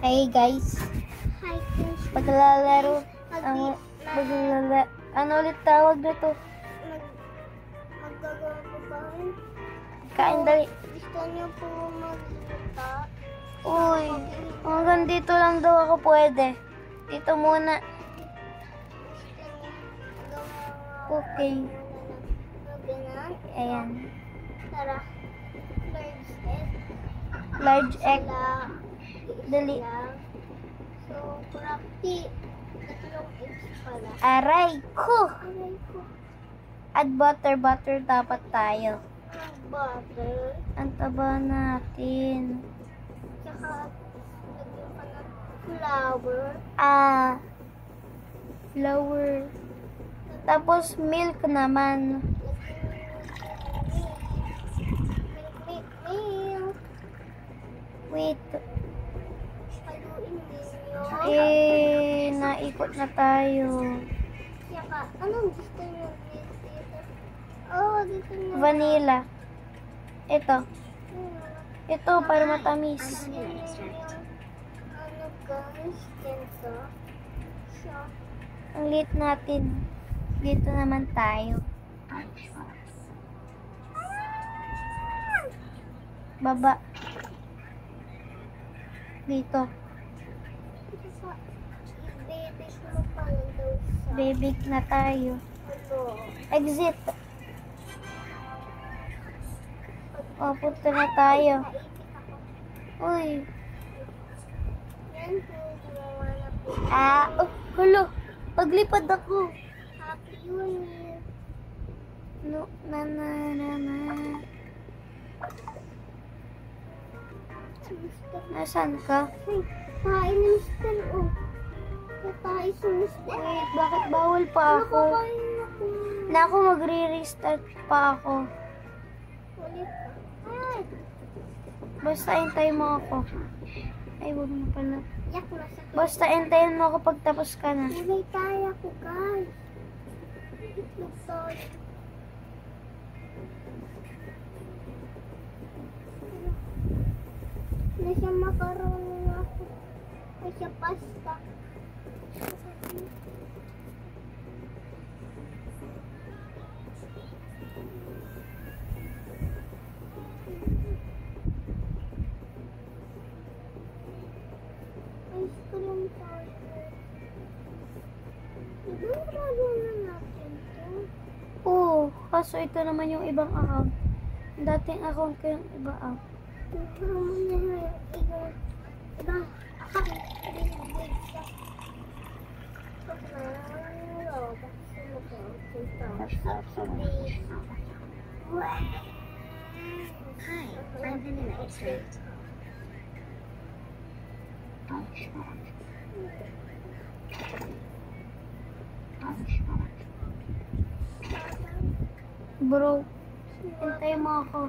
Hey guys, Hi, guys. maglalaro ano ulit tawag nito? Maggagawa po ba rin? Kain dali. Gusto niyo po magluta? Uy, hanggang dito lang daw ako pwede. Dito muna. Okay. Ganon. Ayan. Tara. Large egg. Large egg. Dali. So, kurapti. Tatlong eggs pala. Aray ko. Aray ko. Add butter. Butter dapat tayo. Butter. Ang taba natin. Tsaka, lagyan ka ng flour. Flour. Tapos milk naman. Milk. Wait. Haluin ninyo. Naikot na tayo. Tsaka, anong gusto niyo dito? Oh, dito na. Vanilla. Ito. Ito para matamis. Ano guys, ganito. So, Ang lit natin. Dito naman tayo. Baba. Dito. sa baby mo pala daw sa Bebig na tayo. ano. Exit. O, punta na tayo. Naipit ako. Uy. Yan po, gumawa na po. Hulo. Paglipad ako. Happy New Year. No, na. Mister. Nasaan ka? Ay, kain ni Mister, oh. Kakain si Mister. Wait, bakit bawal pa ako? Nakakain ako. Naku, magre-restart pa ako. Ulit. Ay, Basta hintayin mo ako. Ay, wag mo pala. yak na sa Basta hintayin mo ako pag tapos ka na. kulay tayo ko, guys. Itlog tayo. Nasa macaroni na ako. Nasa pasta. Ice cream tayo. Ibang bago na natin to. Oo, kaso ito naman yung ibang account. Dating account ko yung iba account. Ito mo na yung ibang account. Hi, I'm Vanilla Extract. Bro, hintayin mo ako.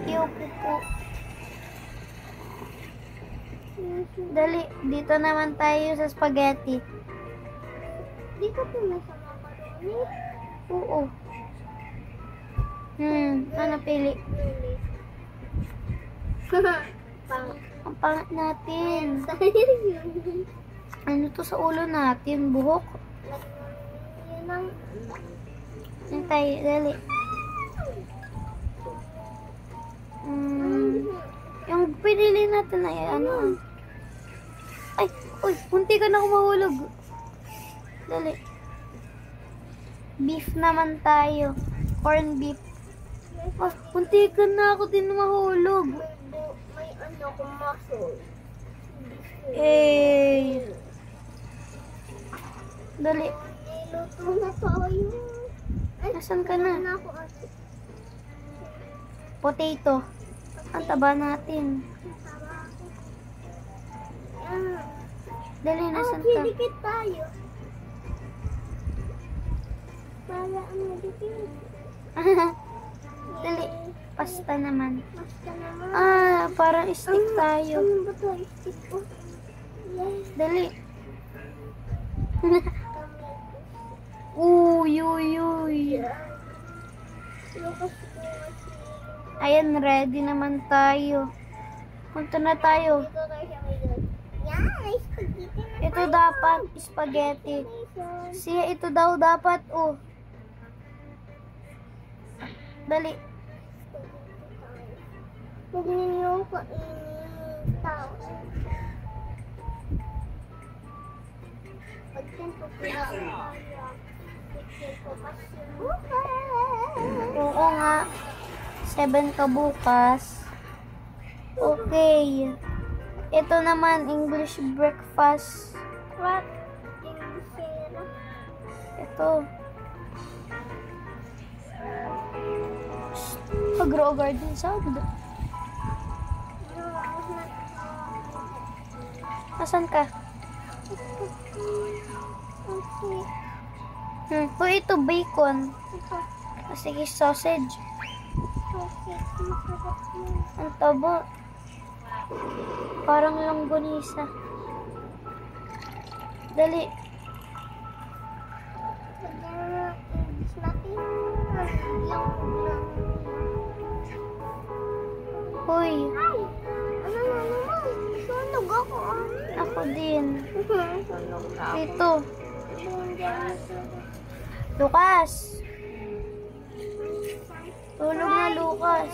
Yupo po. Dali, dito naman tayo sa spaghetti. Dito po na sa macaroni. Oo. Ano pili? Pang Ang pangit natin. yun. Ano to sa ulo natin? Buhok? Yun ang Hintay, dali. Yung pinili natin ay ano? Ay, uy, munti ka na ako mahulog. Dali. Beef naman tayo. Corn beef. Oh, munti ka na ako din mahulog. may ano kung muscle. Dali. Niluto na tayo. Ay, Nasaan ka na? na ako ate. Potato. Ang taba natin. Tama ako. Yan. Dali, nasan ka? Dikit tayo. Para ang madikit. Dali. Pasta naman. Basta naman. Ah, parang stick tayo. Ano ba to? Stick ko. Yes. Dali. Tomato. Uy, uy, uy. Lucas ko. Ayan, ready naman tayo. Punta na tayo. Dito tayo siya ngayon. Yan, spaghetti na Ito dapat, spaghetti. Siya, ito daw dapat, oh. Dali. Huwag ninyo kainin tao. Pagtempo ko Oo nga. 7 ka bukas. Okay. Ito naman, English breakfast. What? Invisera. Ito. Pag-grow garden sound. No, Asan ka? okay. Uy, ito bacon. Ito. Sige, sausage. Okay. Masarap yun. Ang taba. Parang langgonisa. Dali. Lagyan na English natin. Yung Hoy, ay! Ano na naman? Sunog ako ah. ako din. Sunog na ako. Ito. Diyan Lucas. Tulog na, Lucas.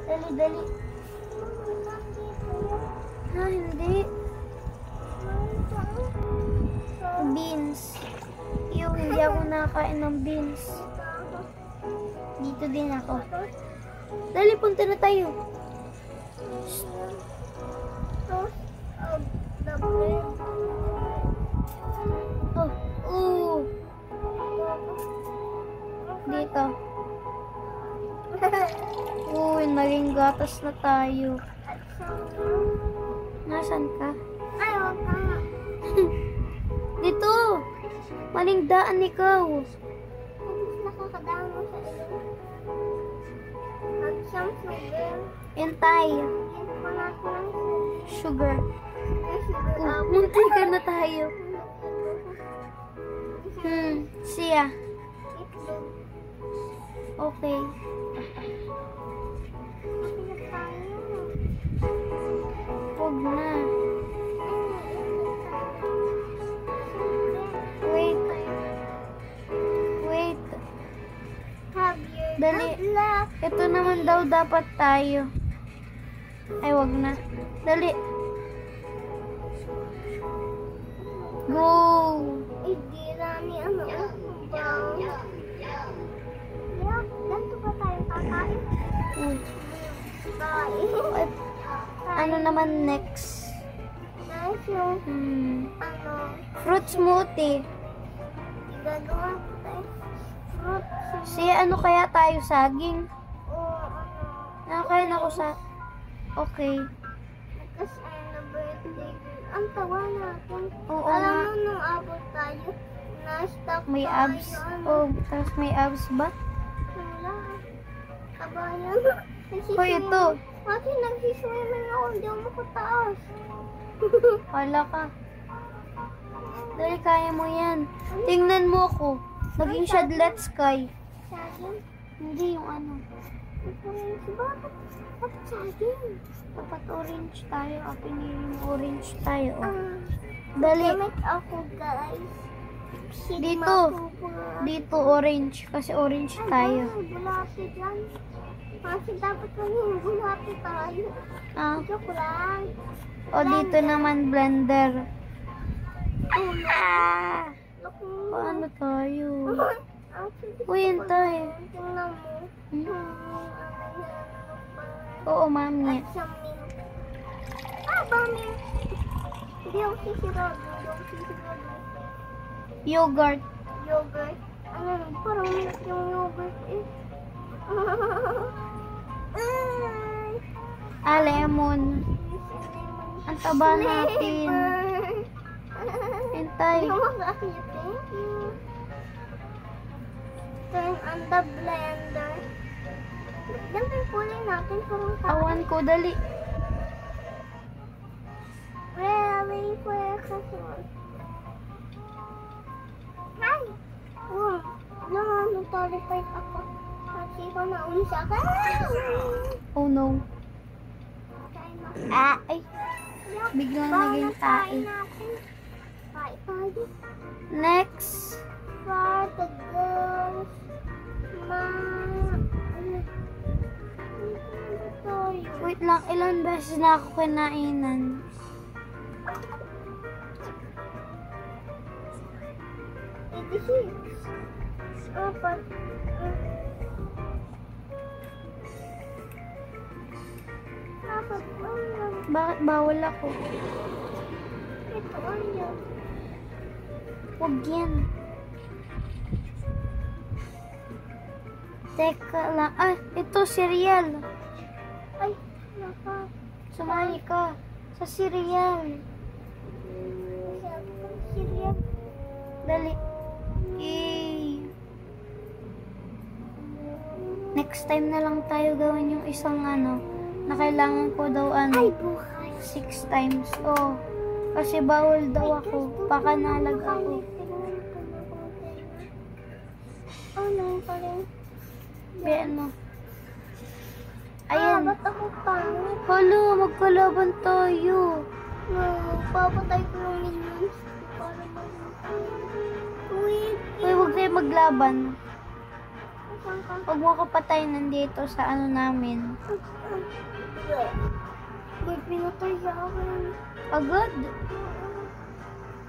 Dali, dali. Ha, hindi. Beans. Yung hindi ako nakakain ng beans. Dito din ako. Dali, punta na tayo. Toast of the bread. Oh, dito. Uy, naging gatas na tayo. Nasaan ka? Ay, wag ka nga. Dito! Maling daan ikaw. Mas nakakadaan mo sa iyo. At siyang sugar. Entay. Yan pa natin ang Sugar. sugar. Munti ka na tayo. Siya. Itlog. Okay. Huwag na. Wait. Wait. Have your Dali. good luck. Ito naman daw dapat tayo. Ay, wag na. Dali. Go! Hindi rami ano. Bang. Yeah, ganito ba tayo kakain? Kain. Ay, ano naman next? Guys, yung ano, Fruit smoothie. gagawa ko tayo. Fruit. Siya, ano kaya tayo? Saging? O ano. Nakakain ako sa... Okay. Kasi ano, birthday girl. Ang tawa natin. Oo Alam nga. mo nung abot tayo, na-stop May tayo, abs. ano, Oh, tapos may abs ba? wala. Kabayan. Hoy, ito. Kasi nagsiswimming ako, hindi ako makataas. Wala ka. Dali, kaya mo yan. Tingnan mo ako. Naging shadlet sky. Saging? Hindi yung ano. Orange. Bakit saging? Dapat orange tayo. Piniling orange tayo. Oh. Ah, Dali. gamit ako, guys. Sigma Dito. Cooper. Dito orange. Kasi orange tayo. Ay, bulati dyan. Kasi dapat kami bulati tayo. Ah. Joke lang. O, dito naman blender. Oh, Ah! naku. Paano tayo? Actually, Uy, hintay. tingnan mo. Hmm? Ano yan? Oo, mami. At sa milk. Ah, bami. Hindi ako sisigado. Hindi ako sisigado. Yogurt. Yogurt. Ano, parang milk yung yogurt eh. Ay. Ah, lemon. Ang taba natin. Hintay. Hindi mo makakita. Thank you. Turn on the blender. Yan yung kulay natin. Parang Awan ko, dali. Really quick. Hi! Nag-terrified ako. Kasi ko nauli siya. Oh no. Ay. Biglang naging tae. Tae tayo. Next. For the girls. Wait lang, ilang beses na ako kinainan. Bakit bawal ako? Ito ano? Huwag yan. Teka lang. Ah, ito, cereal. Ay, naka. Sumali ka sa cereal. Serious. Dali. Yay. Next time na lang tayo gawin yung isang na kailangan ko daw Ay, buhay. 6 times. Oh. Kasi bawal daw ako. Baka nalag ako. Oh, no, pa rin. Bayan mo. Ayan. Ba't ako pangit? Hala, magkalaban tayo. No, papatay ko yung minions. Para Wait. Uy, huwag tayo maglaban. Saan ka? Huwag mo ako patay nandito sa namin. Wait, pinatay siya ako. Agad?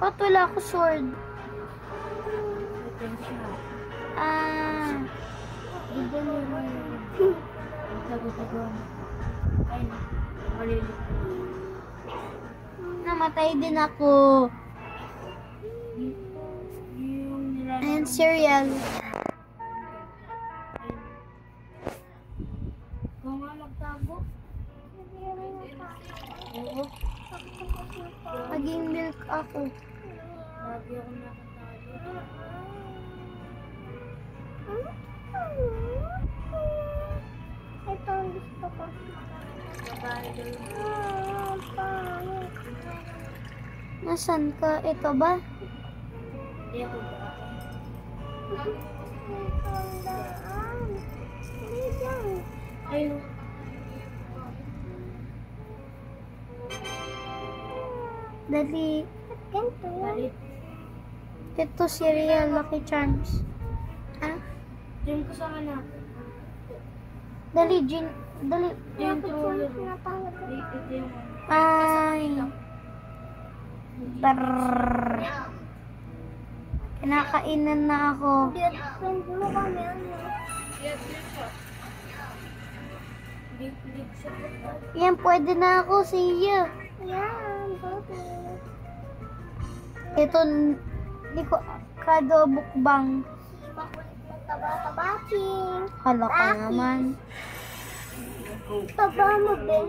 Ba't wala ako sword? Ah. Namatay din ako. And cereal. Kung nga magtago. Oo. Maging milk ako. Lagi ako nakatago. Ito ang gusto ko. Babae daw. Pangit. Nasaan ka? Ito ba? Hindi ako ba? Tandaan. Hindi dyan. Ayun. Dali. Ganito yan. Balit. Ito cereal, Lucky Charms. Ah? Diyan ko sa anak. Dali, Jin. Dali. Yung Dapat troller. yung tinatawag ko. Ito yung Ay. Brrrr. Kinakainan na ako. Dear friend mo kami ano. Big siya. Yan, pwede na ako, siya. Yan, bakit? Ito, hindi ko kado bukbang. Si makulit mong taba-tabaching. Hala ka naman. Taba mo, Ben.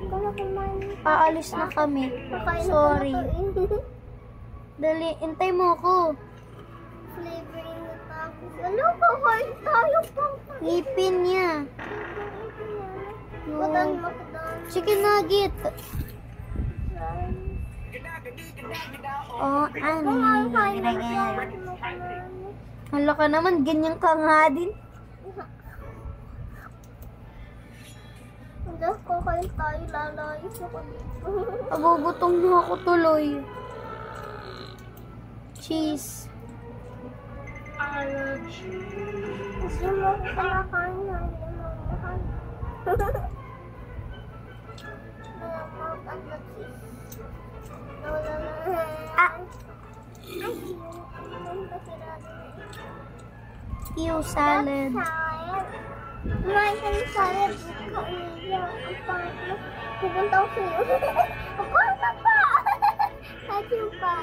Kala kumain. Aalis na kami. Kakain na Sorry. pala to, eh. Dali, intay mo ako. Flavoring na tapos. Ano, kakain tayo pang Ngipin niya. Badan No. makadan. Chicken nugget. Oh, Kumakain na tayo. Hala ka naman, ganyan ka nga din. Hindi, kakain tayo. Lalayos ako dito. Nagugutom na ako tuloy. Cheese. Gusto mo ako kalakain na. Hindi mo ako Ah. Ew, salad. Kumain ka ng salad. Kaiyak. Ang pangit mo. Pupunta ako sa'yo. Ako na pa! Kasi pa.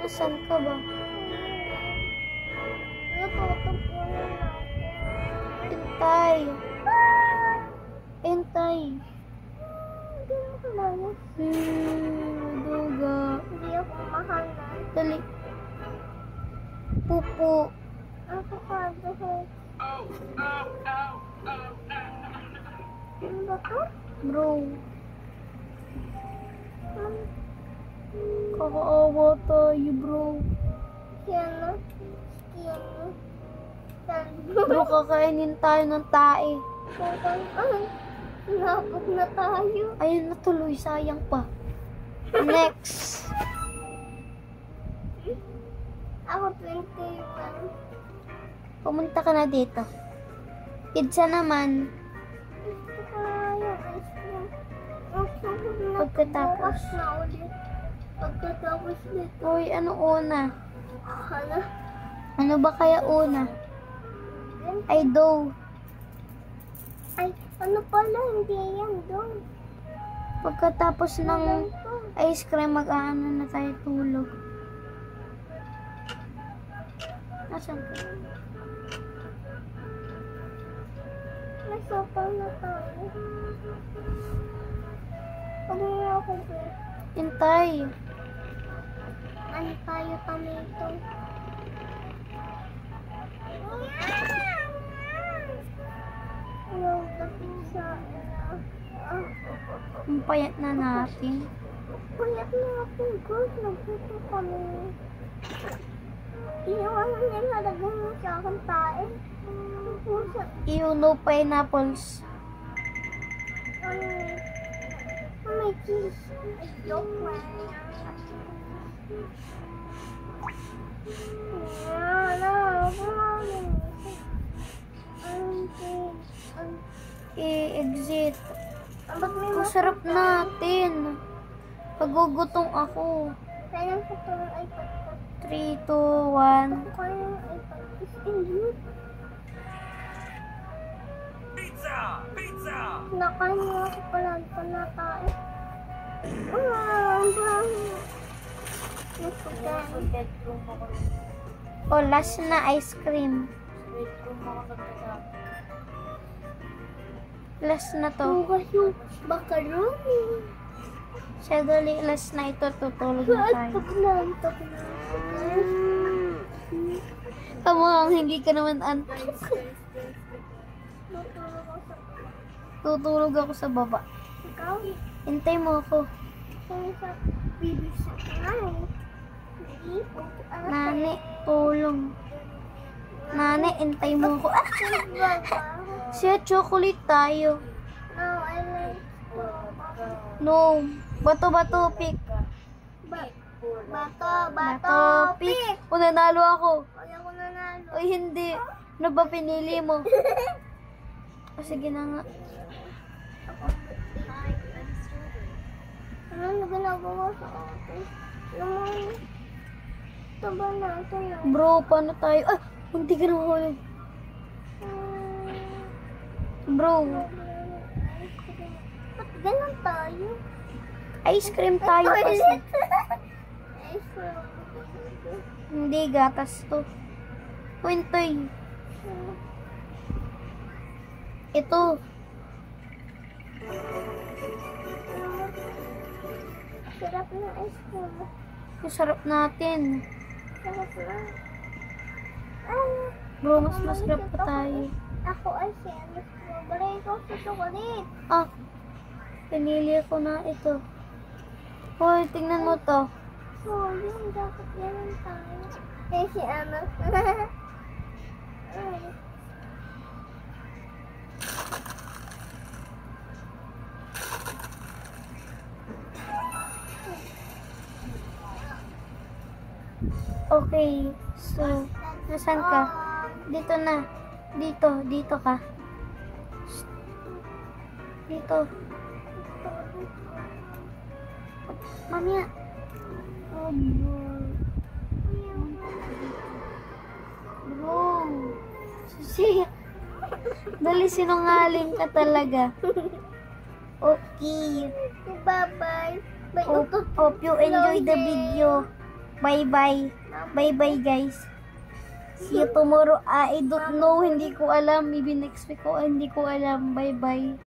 Nasaan ka ba? Natutog ko na natin. Hintay. Hintay. Hindi mo kailangan. Duga. Hindi ako mahal na. Dali. Pupo. Ako ka, dahil. Ano ba to? Bro. Kakaawa tayo, bro. Sino? Sino? Bro, kakainin tayo ng tae. Nakapag na tayo. Ayun na tuloy, sayang pa. Next. Ako 21. Pumunta ka na dito. Pizza naman. Gusto ko yung ice cream. Ang susunod na Pagkatapos. bukas na ulit. Pagkatapos nito. Uy, ano una? Hala. Ano ba kaya una? Ay, dough. Ay, ano pala? Hindi yan doon. Pagkatapos ng ice cream, mag-aano na tayo tulog. Nasaan ka? Nasopal na tayo. Pag nga ako ba? Hintay. Ano tayo tomato? Yung pizza. Ang payat na natin. Puyat na ako, girl. Nagputo kami. Iiwanan nila, lagyan mo sa akin tae. Pusa. Ew, no pineapples. Ano? May cheese. Joke man. I-exit. Ba't may Ang sarap natin. Pagugutong ako. Kaya sa tulong iPad ko. 3, 2, 1. Kaya yung iPad is indeed. Nakain mo ako palagi pa na tayo. Ang dami. Nasugan. Bedroom ako. O, last na ice cream. Bedroom ako nagkasama. Last na to. Bukas yung macaroni. Sadali, last na ito. Tutulog na tayo. Antok na, antok na. Tama, hindi ka naman antok. Matulog ako sa Tutulog ako sa baba. ikaw. Hintay mo ako. Kaya sa baby sa kanay. Hindi po. Nani, tulong. Nani, hintay mo ako. Ah! Baba. Siya, chocolate tayo. No, I like No. Bato, pick. Bato, pick. O, nanalo ako. Kaya ko nanalo. O, hindi. Ano ba pinili mo? O, sige na nga. Ano ginagawa sa akin? Naman. Ito ba natin na? Bro, paano tayo? Ah, hindi ka na mahulog. Bro, Ba't ganun tayo? ice cream tayo kasi. Ice cream. Hindi, gatas to. Wintoy. Ito. Sarap na ice cream. Ang sarap natin. Sarap na. Ah, Bro, mas masarap pa tayo. ako ay siyempre strawberry. Ikaw sa chocolate. Ah, pinili ko na ito. Hoy, tingnan mo to. So, yun. Dapat ganun tayo. Eh, si Ana. Ay. Okay, so, nasan ka? Dito na. Dito ka. Dito. Mamaya. Oh, bro. Susi. Dali, sinungaling ka talaga. Okay. Bye-bye. Bye. Hope you enjoy the video. Bye-bye. Bye-bye, guys. See you tomorrow. I don't know. Hindi ko alam. Maybe next week ko. Hindi ko alam. Bye-bye.